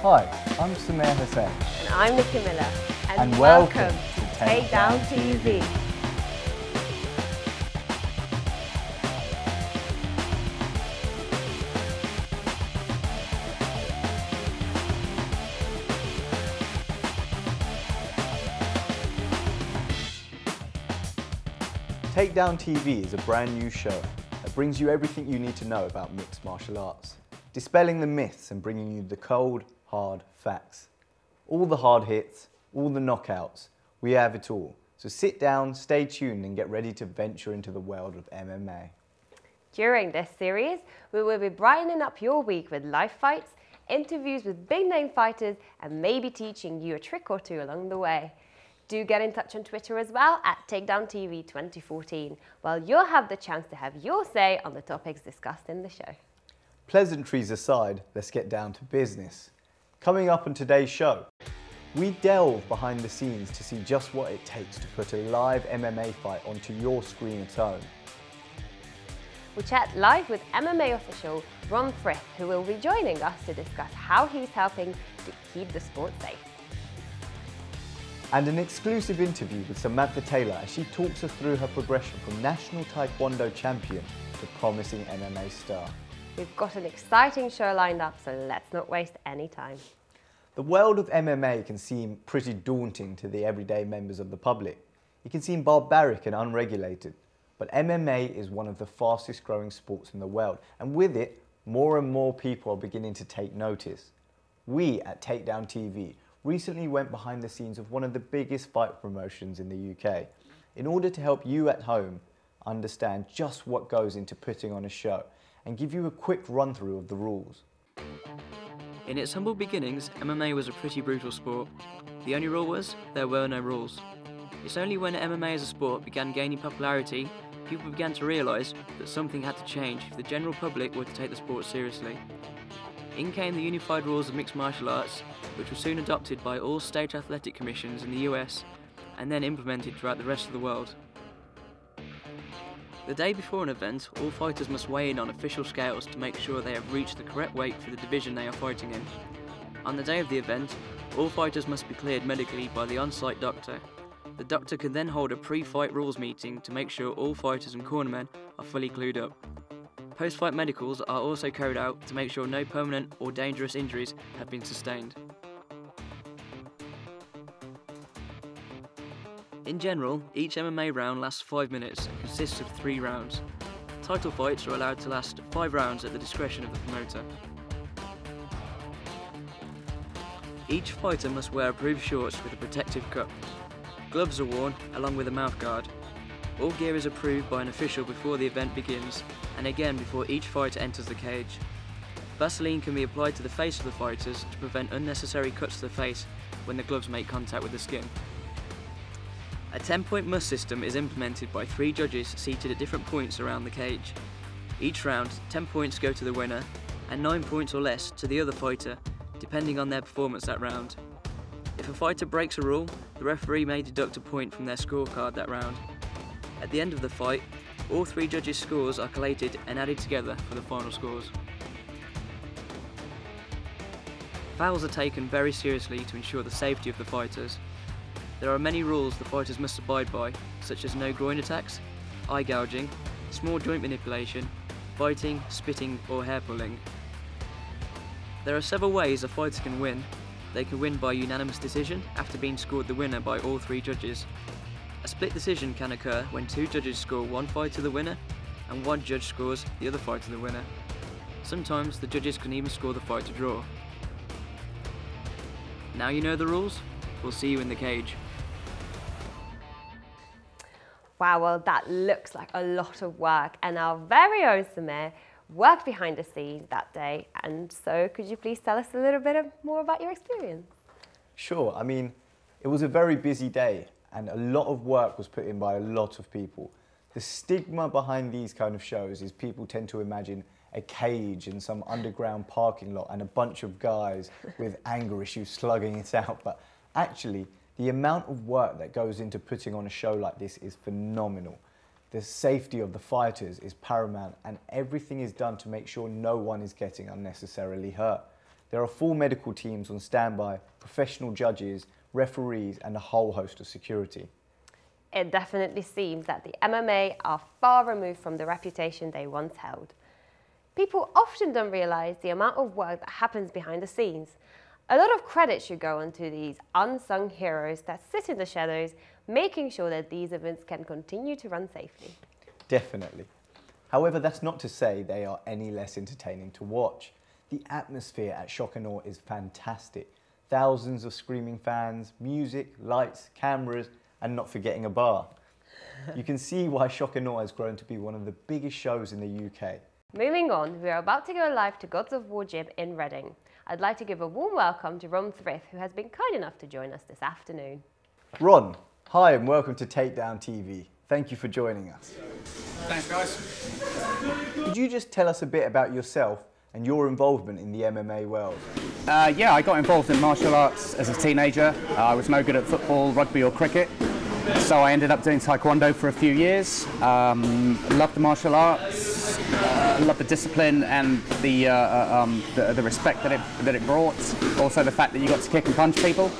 Hi, I'm Sumair And I'm Nicky Miller. And welcome to Takedown TV. Takedown TV is a brand new show that brings you everything you need to know about mixed martial arts, dispelling the myths and bringing you the cold, hard facts. All the hard hits, all the knockouts, we have it all. So sit down, stay tuned and get ready to venture into the world of MMA. During this series, we will be brightening up your week with live fights, interviews with big name fighters and maybe teaching you a trick or two along the way. Do get in touch on Twitter as well at TakedownTV 2014, while you'll have the chance to have your say on the topics discussed in the show. Pleasantries aside, let's get down to business. Coming up on today's show, we delve behind the scenes to see just what it takes to put a live MMA fight onto your screen at home. We'll chat live with MMA official Ron Frith, who will be joining us to discuss how he's helping to keep the sport safe. And an exclusive interview with Samantha Taylor as she talks us through her progression from national Taekwondo champion to promising MMA star. We've got an exciting show lined up, so let's not waste any time. The world of MMA can seem pretty daunting to the everyday members of the public. It can seem barbaric and unregulated, but MMA is one of the fastest growing sports in the world, and with it, more and more people are beginning to take notice. We at Takedown TV recently went behind the scenes of one of the biggest fight promotions in the UK in order to help you at home understand just what goes into putting on a show and give you a quick run through of the rules. In its humble beginnings, MMA was a pretty brutal sport. The only rule was, there were no rules. It's only when MMA as a sport began gaining popularity, people began to realise that something had to change if the general public were to take the sport seriously. In came the unified rules of mixed martial arts, which were soon adopted by all state athletic commissions in the US and then implemented throughout the rest of the world. The day before an event, all fighters must weigh in on official scales to make sure they have reached the correct weight for the division they are fighting in. On the day of the event, all fighters must be cleared medically by the on-site doctor. The doctor can then hold a pre-fight rules meeting to make sure all fighters and cornermen are fully clued up. Post-fight medicals are also carried out to make sure no permanent or dangerous injuries have been sustained. In general, each MMA round lasts 5 minutes and consists of 3 rounds. Title fights are allowed to last 5 rounds at the discretion of the promoter. Each fighter must wear approved shorts with a protective cup. Gloves are worn along with a mouth guard. All gear is approved by an official before the event begins, and again before each fighter enters the cage. Vaseline can be applied to the face of the fighters to prevent unnecessary cuts to the face when the gloves make contact with the skin. A 10-point must system is implemented by 3 judges seated at different points around the cage. Each round, 10 points go to the winner, and 9 points or less to the other fighter, depending on their performance that round. If a fighter breaks a rule, the referee may deduct a point from their scorecard that round. At the end of the fight, all 3 judges' scores are collated and added together for the final scores. Fouls are taken very seriously to ensure the safety of the fighters. There are many rules the fighters must abide by, such as no groin attacks, eye gouging, small joint manipulation, biting, spitting or hair pulling. There are several ways a fighter can win. They can win by unanimous decision after being scored the winner by all 3 judges. A split decision can occur when 2 judges score one fighter the winner and 1 judge scores the other fighter the winner. Sometimes the judges can even score the fight to draw. Now you know the rules, we'll see you in the cage. Wow, well that looks like a lot of work, and our very own Sumair worked behind the scenes that day, and so could you please tell us a little bit more about your experience? Sure, I mean, it was a very busy day and a lot of work was put in by a lot of people. The stigma behind these kind of shows is people tend to imagine a cage in some underground parking lot and a bunch of guys with anger issues slugging it out, but actually the amount of work that goes into putting on a show like this is phenomenal. The safety of the fighters is paramount and everything is done to make sure no one is getting unnecessarily hurt. There are full medical teams on standby, professional judges, referees and a whole host of security. It definitely seems that the MMA are far removed from the reputation they once held. People often don't realise the amount of work that happens behind the scenes. A lot of credit should go onto these unsung heroes that sit in the shadows, making sure that these events can continue to run safely. Definitely. However, that's not to say they are any less entertaining to watch. The atmosphere at Shock and Awe is fantastic. Thousands of screaming fans, music, lights, cameras, and not forgetting a bar. You can see why Shock and Awe has grown to be one of the biggest shows in the UK. Moving on, we are about to go live to Gods of War Gym in Reading. I'd like to give a warm welcome to Ron Frith, who has been kind enough to join us this afternoon. Ron, hi and welcome to Takedown TV. Thank you for joining us. Thanks, guys. Could you just tell us a bit about yourself and your involvement in the MMA world? Yeah, I got involved in martial arts as a teenager. I was no good at football, rugby or cricket, so I ended up doing Taekwondo for a few years. Loved the martial arts, loved the discipline and the respect that it brought. Also the fact that you got to kick and punch people.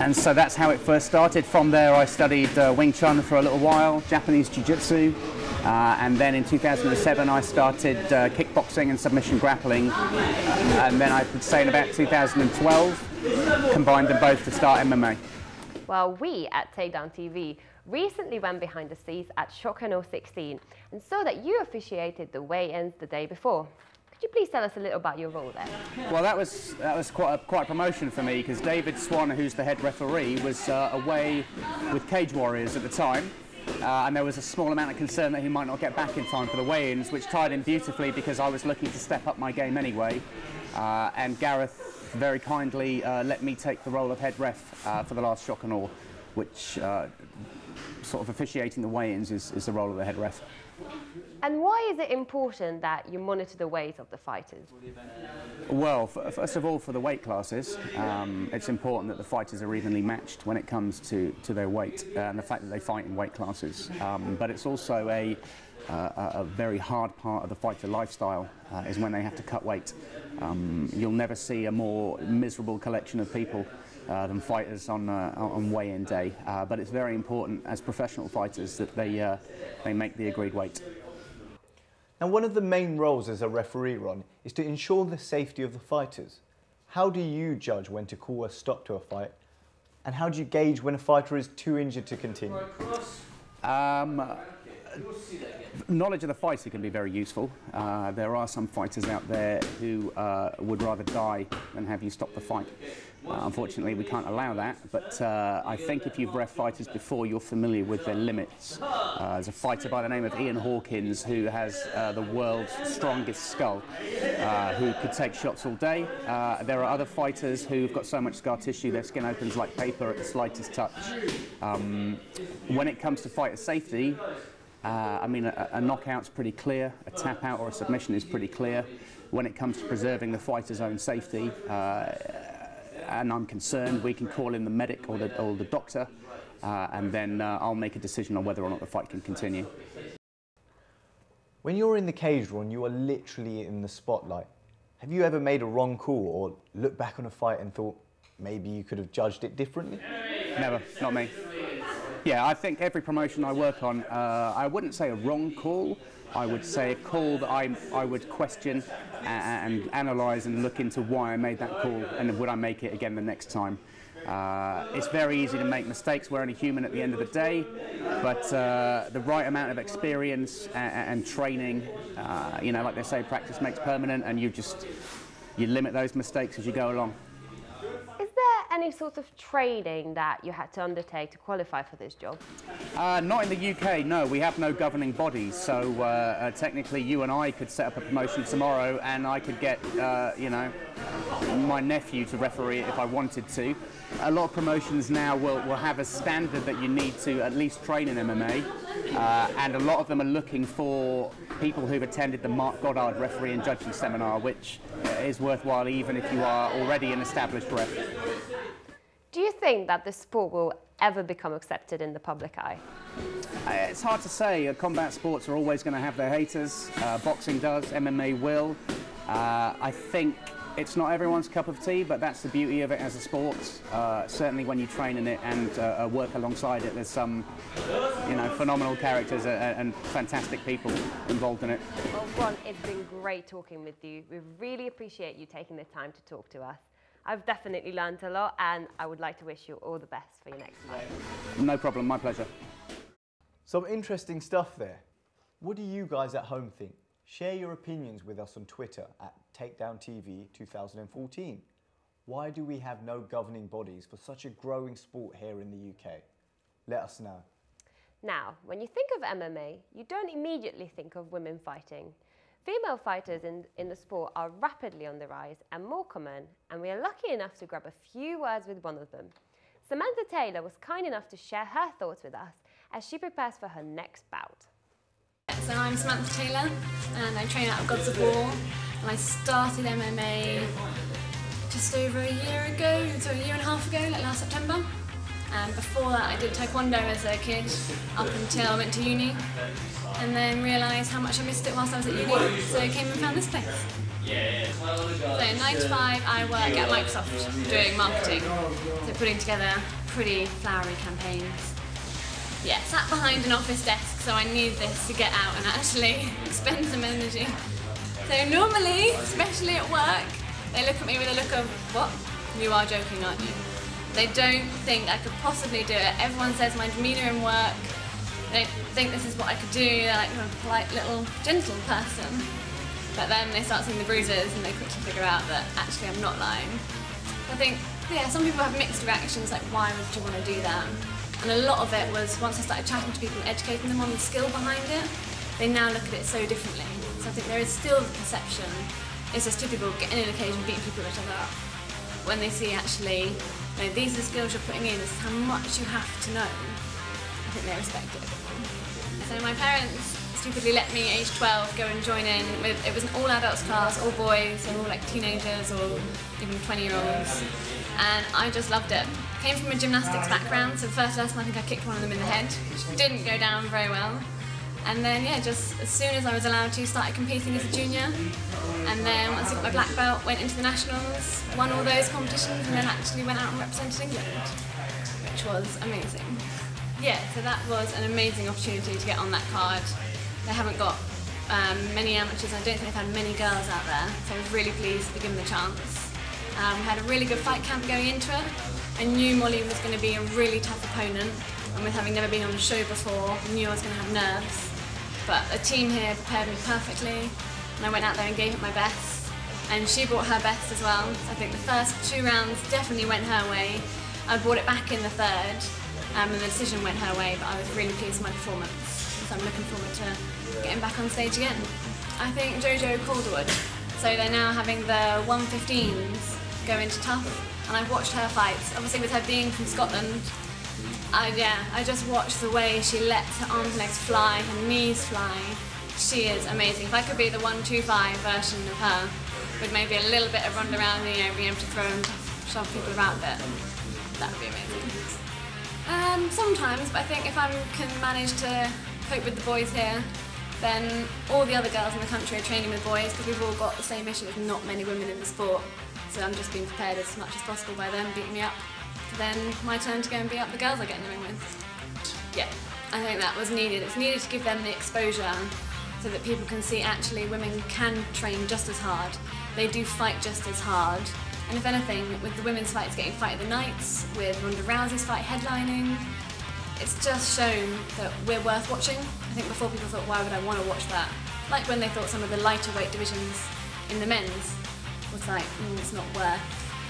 And so that's how it first started. From there I studied Wing Chun for a little while, Japanese Jiu-Jitsu, and then in 2007 I started kickboxing and submission grappling, and then I would say in about 2012 combined them both to start MMA. Well, we at Takedown TV recently went behind the scenes at Shock and Awe 16 and saw that you officiated the weigh-ins the day before. Could you please tell us a little about your role there? Well, that was quite a promotion for me, because David Swan, who's the head referee, was away with Cage Warriors at the time, and there was a small amount of concern that he might not get back in time for the weigh-ins, which tied in beautifully because I was looking to step up my game anyway, and Gareth very kindly let me take the role of head ref for the last Shock and Awe, which sort of officiating the weigh-ins is the role of the head ref. And why is it important that you monitor the weight of the fighters? Well, first of all, for the weight classes, it's important that the fighters are evenly matched when it comes to their weight and the fact that they fight in weight classes. But it's also a very hard part of the fighter lifestyle is when they have to cut weight. You'll never see a more miserable collection of people than fighters on weigh-in day, but it's very important as professional fighters that they make the agreed weight. Now, one of the main roles as a referee, Ron, is to ensure the safety of the fighters. How do you judge when to call a stop to a fight, and how do you gauge when a fighter is too injured to continue? Knowledge of the fighter can be very useful. There are some fighters out there who would rather die than have you stop the fight. Unfortunately, we can't allow that, but I think if you've ref fighters before, you're familiar with their limits. There's a fighter by the name of Ian Hawkins who has the world's strongest skull, who could take shots all day. There are other fighters who've got so much scar tissue their skin opens like paper at the slightest touch. When it comes to fighter safety, I mean, a knockout's pretty clear, a tap out or a submission is pretty clear. When it comes to preserving the fighter's own safety, and I'm concerned, we can call in the medic or the doctor, and then I'll make a decision on whether or not the fight can continue. When you're in the cage, Ron, you are literally in the spotlight. Have you ever made a wrong call or looked back on a fight and thought maybe you could have judged it differently? Never, not me. Yeah, I think every promotion I work on, I wouldn't say a wrong call, I would say a call that I would question and analyse and look into why I made that call and would I make it again the next time. It's very easy to make mistakes, we're only human at the end of the day, but the right amount of experience and training, you know, like they say, practice makes permanent, and you limit those mistakes as you go along. Is there any sort of training that you had to undertake to qualify for this job? Not in the UK, no. We have no governing bodies, so technically you and I could set up a promotion tomorrow and I could get, you know, my nephew to referee it if I wanted to. A lot of promotions now will have a standard that you need to at least train in MMA, and a lot of them are looking for people who've attended the Mark Goddard referee and judging seminar, which is worthwhile even if you are already an established ref. Do you think that the sport will ever become accepted in the public eye? It's hard to say. Combat sports are always going to have their haters. Boxing does, MMA will. I think it's not everyone's cup of tea, but that's the beauty of it as a sport. Certainly when you train in it and work alongside it, there's some, phenomenal characters and fantastic people involved in it. Well, Ron, it's been great talking with you. We really appreciate you taking the time to talk to us. I've definitely learned a lot, and I would like to wish you all the best for your next fight. No problem, my pleasure. Some interesting stuff there. What do you guys at home think? Share your opinions with us on Twitter at TakedownTV 2014. Why do we have no governing bodies for such a growing sport here in the UK? Let us know. Now, when you think of MMA, you don't immediately think of women fighting. Female fighters in the sport are rapidly on the rise and more common, and we are lucky enough to grab a few words with one of them. Samantha Taylor was kind enough to share her thoughts with us as she prepares for her next bout. So I'm Samantha Taylor and I train out of Gods of War, and I started MMA just over a year ago, so a year and a half ago, like last September. And before that I did Taekwondo as a kid up until I went to uni, and then realised how much I missed it whilst I was at uni, so I came and found this place. So 9 to 5 I work at Microsoft doing marketing, so putting together pretty flowery campaigns. Yeah, sat behind an office desk, so I need this to get out and actually expend some energy. So normally, especially at work, they look at me with a look of, what? You are joking, aren't you? They don't think I could possibly do it. Everyone says my demeanour in work, they think this is what I could do. They're like, you're a polite little gentle person. But then they start seeing the bruises and they quickly figure out that actually I'm not lying. I think, yeah, some people have mixed reactions, like why would you want to do that? And a lot of it was, once I started chatting to people and educating them on the skill behind it, they now look at it so differently. So I think there is still the perception, it's just two people getting in a cage and beating people each other up. When they see actually, these are the skills you're putting in, this is how much you have to know, I think they respect it. So my parents stupidly let me, age 12, go and join in with, it was an all adults class, all boys, so all like teenagers or even 20-year-olds. And I just loved it. Came from a gymnastics background, so the first lesson I think I kicked one of them in the head, which didn't go down very well. And then yeah, just as soon as I was allowed to, started competing as a junior. And then once I got my black belt, went into the nationals, won all those competitions, and then actually went out and represented England, which was amazing. Yeah, so that was an amazing opportunity to get on that card. They haven't got many amateurs, I don't think they've had many girls out there, so I was really pleased to be given the chance. We had a really good fight camp going into it. I knew Molly was going to be a really tough opponent, and with having never been on a show before, I knew I was going to have nerves. But the team here prepared me perfectly, and I went out there and gave it my best. And she brought her best as well. I think the first 2 rounds definitely went her way. I brought it back in the third, and the decision went her way, but I was really pleased with my performance. So I'm looking forward to getting back on stage again. I think Jojo Calderwood. So they're now having the 115s go into tough, and I've watched her fights. Obviously with her being from Scotland, I just watched the way she lets her arms and legs fly, her knees fly. She is amazing. If I could be the 125 version of her, with maybe a little bit of run around, being able to throw and shove people around it, that would be amazing. Sometimes, but I think if I can manage to cope with the boys here, then all the other girls in the country are training with boys, because we've all got the same issue, there's not many women in the sport. So I'm just being prepared as much as possible by them beating me up. Then my turn to go and beat up the girls I get in the ring with. Yeah, I think that was needed. It's needed to give them the exposure so that people can see actually women can train just as hard. They do fight just as hard. And if anything, with the women's fights getting Fight of the Nights, with Ronda Rousey's fight headlining, it's just shown that we're worth watching. I think before people thought, why would I want to watch that? Like when they thought some of the lighter weight divisions in the men's was like, it's not worth,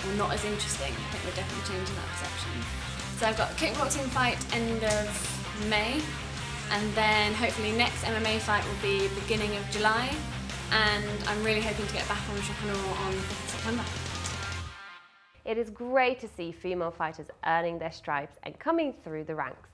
or not as interesting. I think we're definitely changing that perception. So I've got a kickboxing fight end of May, and then hopefully next MMA fight will be beginning of July, and I'm really hoping to get back on Entrepreneur on 5th September. It is great to see female fighters earning their stripes and coming through the ranks.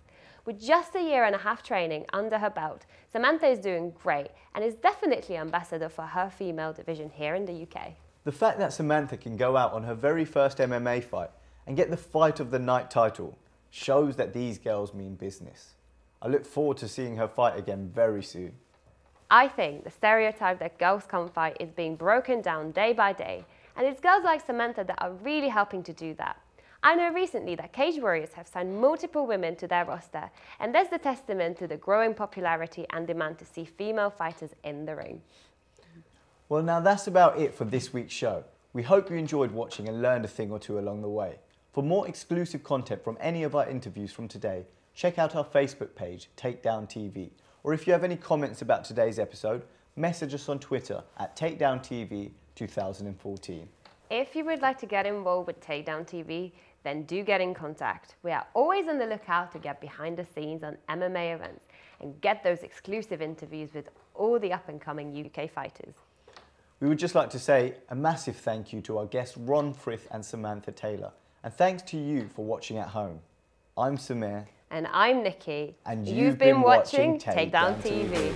With just a year and a half training under her belt, Samantha is doing great and is definitely ambassador for her female division here in the UK. The fact that Samantha can go out on her very first MMA fight and get the Fight of the Night title shows that these girls mean business. I look forward to seeing her fight again very soon. I think the stereotype that girls can't fight is being broken down day by day, and it's girls like Samantha that are really helping to do that. I know recently that Cage Warriors have signed multiple women to their roster, and that's the testament to the growing popularity and demand to see female fighters in the ring. Well, now that's about it for this week's show. We hope you enjoyed watching and learned a thing or two along the way. For more exclusive content from any of our interviews from today, check out our Facebook page, Takedown TV. Or if you have any comments about today's episode, message us on Twitter at TakedownTV 2014. If you would like to get involved with Takedown TV, then do get in contact. We are always on the lookout to get behind the scenes on MMA events and get those exclusive interviews with all the up-and-coming UK fighters. We would just like to say a massive thank you to our guests Ron Frith and Samantha Taylor. And thanks to you for watching at home. I'm Sumair. And I'm Nicky. And you've been watching Takedown TV.